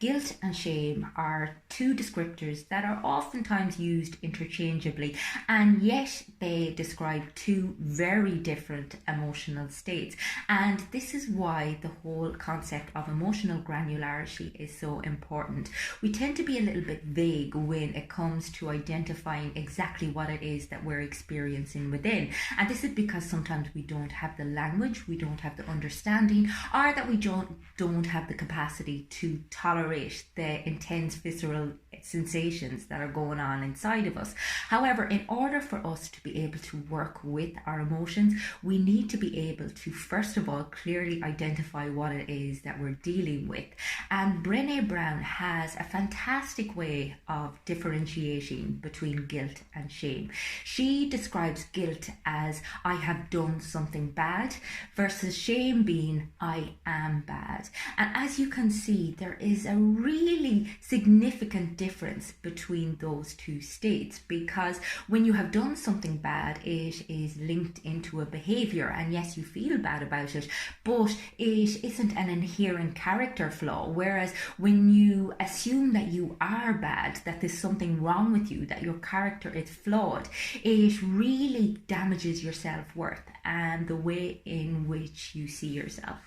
Guilt and shame are two descriptors that are oftentimes used interchangeably, and yet they describe two very different emotional states. And this is why the whole concept of emotional granularity is so important. We tend to be a little bit vague when it comes to identifying exactly what it is that we're experiencing within. And this is because sometimes we don't have the language, we don't have the understanding, or that we don't have the capacity to tolerate the intense visceral sensations that are going on inside of us. However, in order for us to be able to work with our emotions, we need to be able to, first of all, clearly identify what it is that we're dealing with. And Brené Brown has a fantastic way of differentiating between guilt and shame. She describes guilt as I have done something bad versus shame being I am bad. And as you can see, there is a really significant difference between those two states, because when you have done something bad, it is linked into a behavior, and yes, you feel bad about it, but it isn't an inherent character flaw. Whereas when you assume that you are bad, that there's something wrong with you, that your character is flawed, it really damages your self-worth and the way in which you see yourself.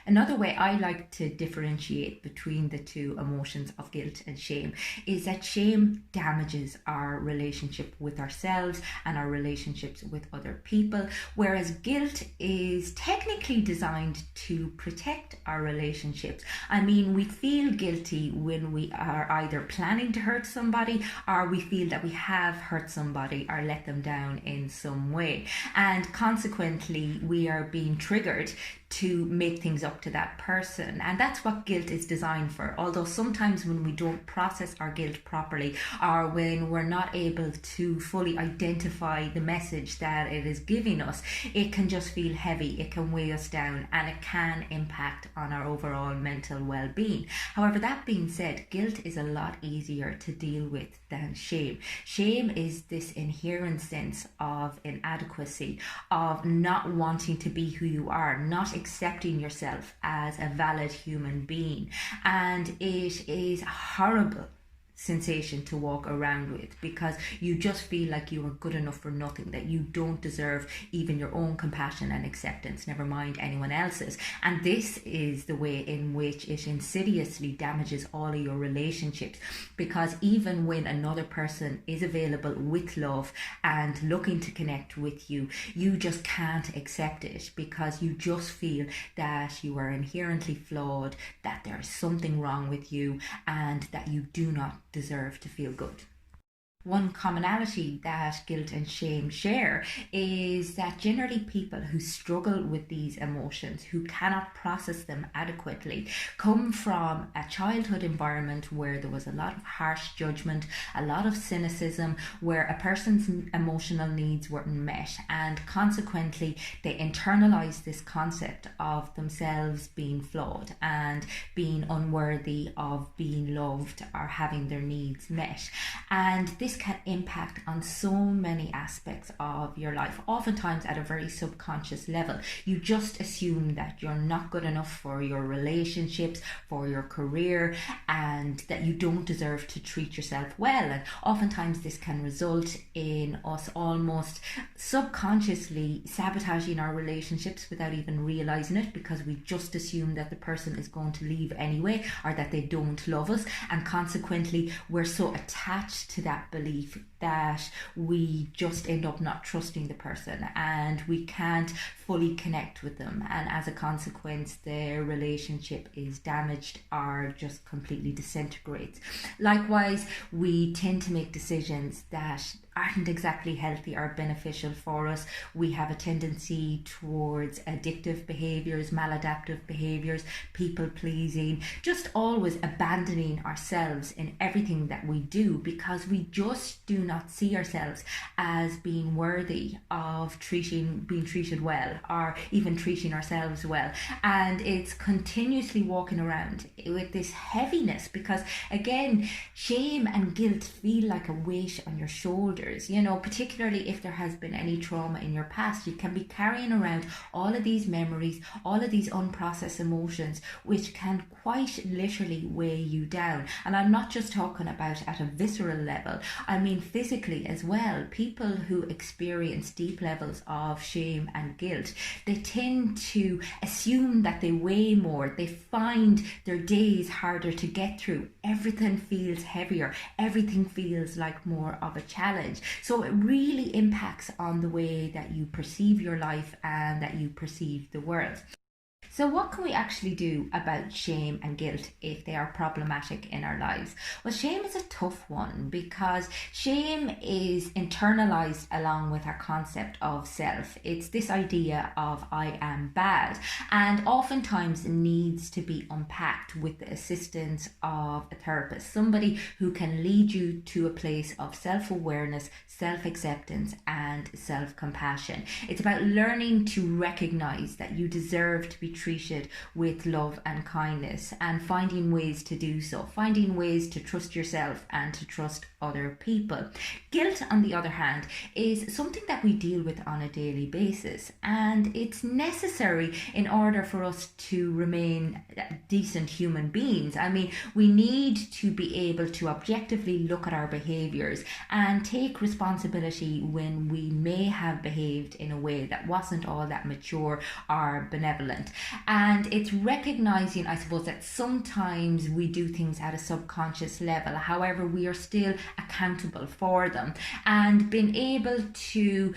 Another way I like to differentiate between the two emotions of guilt and shame is that shame damages our relationship with ourselves and our relationships with other people, whereas guilt is technically designed to protect our relationships. I mean, we feel guilty when we are either planning to hurt somebody, or we feel that we have hurt somebody or let them down in some way. And consequently, we are being triggered to make things up to that person. And that's what guilt is designed for. Although sometimes when we don't process our guilt properly, or when we're not able to fully identify the message that it is giving us, it can just feel heavy, it can weigh us down, and it can impact on our overall mental well-being. However, that being said, guilt is a lot easier to deal with than shame. Shame is this inherent sense of inadequacy, of not wanting to be who you are, not accepting yourself as a valid human being. And it is horrible sensation to walk around with, because you just feel like you are good enough for nothing, that you don't deserve even your own compassion and acceptance, never mind anyone else's. And this is the way in which it insidiously damages all of your relationships, because even when another person is available with love and looking to connect with you, you just can't accept it, because you just feel that you are inherently flawed, that there is something wrong with you, and that you do not deserve to feel good. One commonality that guilt and shame share is that generally people who struggle with these emotions, who cannot process them adequately, come from a childhood environment where there was a lot of harsh judgment, a lot of cynicism, where a person's emotional needs weren't met, and consequently they internalize this concept of themselves being flawed and being unworthy of being loved or having their needs met. And this can impact on so many aspects of your life, oftentimes at a very subconscious level. You just assume that you're not good enough for your relationships, for your career, and that you don't deserve to treat yourself well. And oftentimes this can result in us almost subconsciously sabotaging our relationships without even realizing it, because we just assume that the person is going to leave anyway, or that they don't love us, and consequently we're so attached to that belief that we just end up not trusting the person, and we can't fully connect with them, and as a consequence their relationship is damaged or just completely disintegrates. Likewise, we tend to make decisions that aren't exactly healthy or beneficial for us. We have a tendency towards addictive behaviours, maladaptive behaviours, people pleasing, just always abandoning ourselves in everything that we do, because we just do not see ourselves as being worthy of being treated well, or even treating ourselves well. And it's continuously walking around with this heaviness, because again, shame and guilt feel like a weight on your shoulders, others, particularly if there has been any trauma in your past. You can be carrying around all of these memories, all of these unprocessed emotions, which can quite literally weigh you down. And I'm not just talking about at a visceral level, I mean physically as well. People who experience deep levels of shame and guilt, they tend to assume that they weigh more. They find their days harder to get through. Everything feels heavier. Everything feels like more of a challenge. So it really impacts on the way that you perceive your life and that you perceive the world. So what can we actually do about shame and guilt if they are problematic in our lives? Well, shame is a tough one because shame is internalized along with our concept of self. It's this idea of I am bad, and oftentimes needs to be unpacked with the assistance of a therapist, somebody who can lead you to a place of self-awareness, self-acceptance, and self-compassion. It's about learning to recognize that you deserve to be treated with love and kindness, and finding ways to do so, finding ways to trust yourself and to trust other people. Guilt, on the other hand, is something that we deal with on a daily basis, and it's necessary in order for us to remain decent human beings. I mean, we need to be able to objectively look at our behaviors and take responsibility when we may have behaved in a way that wasn't all that mature or benevolent. And it's recognizing, I suppose, that sometimes we do things at a subconscious level. However, we are still accountable for them, and being able to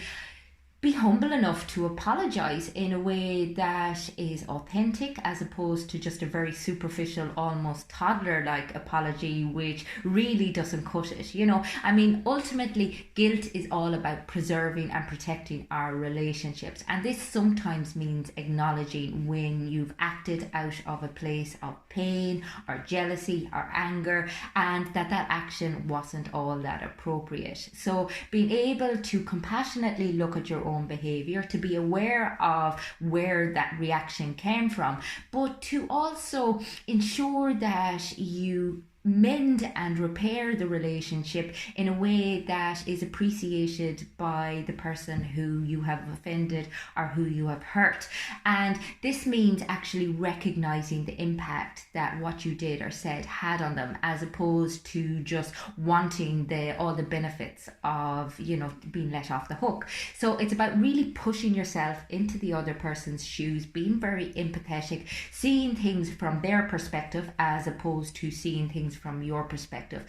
be humble enough to apologize in a way that is authentic, as opposed to just a very superficial, almost toddler-like apology, which really doesn't cut it. I mean, ultimately, guilt is all about preserving and protecting our relationships. And this sometimes means acknowledging when you've acted out of a place of pain or jealousy or anger, and that action wasn't all that appropriate. So being able to compassionately look at your own behavior, to be aware of where that reaction came from, but to also ensure that you mend and repair the relationship in a way that is appreciated by the person who you have offended or who you have hurt. And this means actually recognizing the impact that what you did or said had on them, as opposed to just wanting all the benefits of being let off the hook. So it's about really pushing yourself into the other person's shoes, being very empathetic, seeing things from their perspective as opposed to seeing things from your perspective.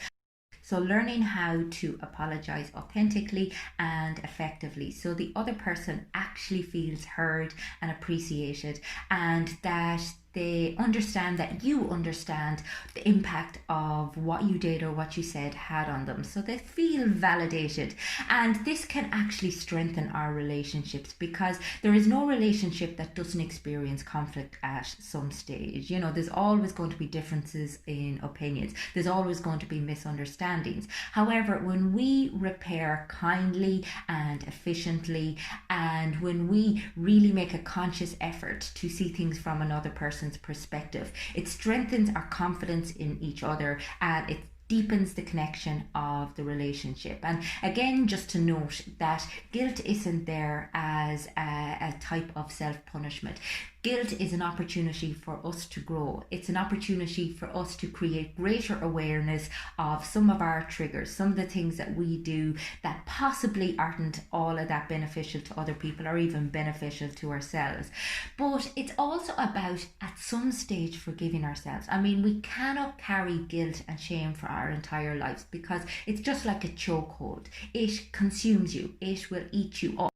So learning how to apologize authentically and effectively, so the other person actually feels heard and appreciated, and that they understand that you understand the impact of what you did or what you said had on them. So they feel validated. And this can actually strengthen our relationships, because there is no relationship that doesn't experience conflict at some stage. There's always going to be differences in opinions. There's always going to be misunderstandings. However, when we repair kindly and efficiently, and when we really make a conscious effort to see things from another person's perspective, it strengthens our confidence in each other, and it deepens the connection of the relationship. And again, just to note that guilt isn't there as a type of self-punishment. Guilt is an opportunity for us to grow. It's an opportunity for us to create greater awareness of some of our triggers, some of the things that we do that possibly aren't all of that beneficial to other people or even beneficial to ourselves. But it's also about, at some stage, forgiving ourselves. I mean, we cannot carry guilt and shame for our entire lives, because it's just like a chokehold. It consumes you. It will eat you up.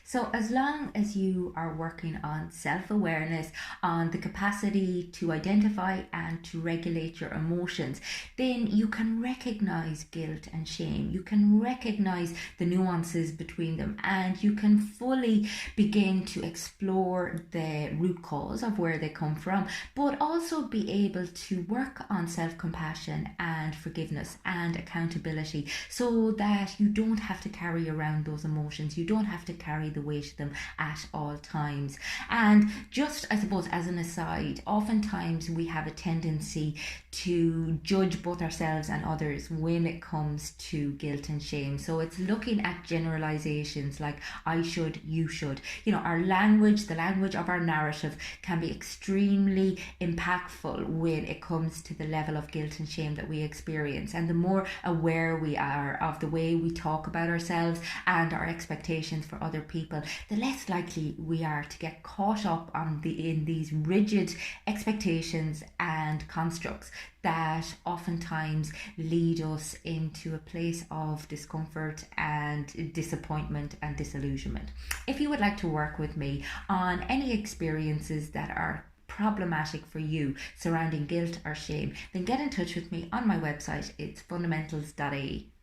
So as long as you are working on self-awareness, on the capacity to identify and to regulate your emotions, then you can recognize guilt and shame. You can recognize the nuances between them, and you can fully begin to explore the root cause of where they come from, but also be able to work on self-compassion and forgiveness and accountability, so that you don't have to carry around those emotions. You don't have to carry the weight of them at all times. And just, I suppose, as an aside, oftentimes we have a tendency to judge both ourselves and others when it comes to guilt and shame. So it's looking at generalizations like I should, you should. You know, our language, the language of our narrative, can be extremely impactful when it comes to the level of guilt and shame that we experience. And the more aware we are of the way we talk about ourselves and our expectations for other people, the less likely we are to get caught up in these rigid expectations and constructs that oftentimes lead us into a place of discomfort and disappointment and disillusionment. If you would like to work with me on any experiences that are problematic for you surrounding guilt or shame, then get in touch with me on my website. It's fundamentals.ie.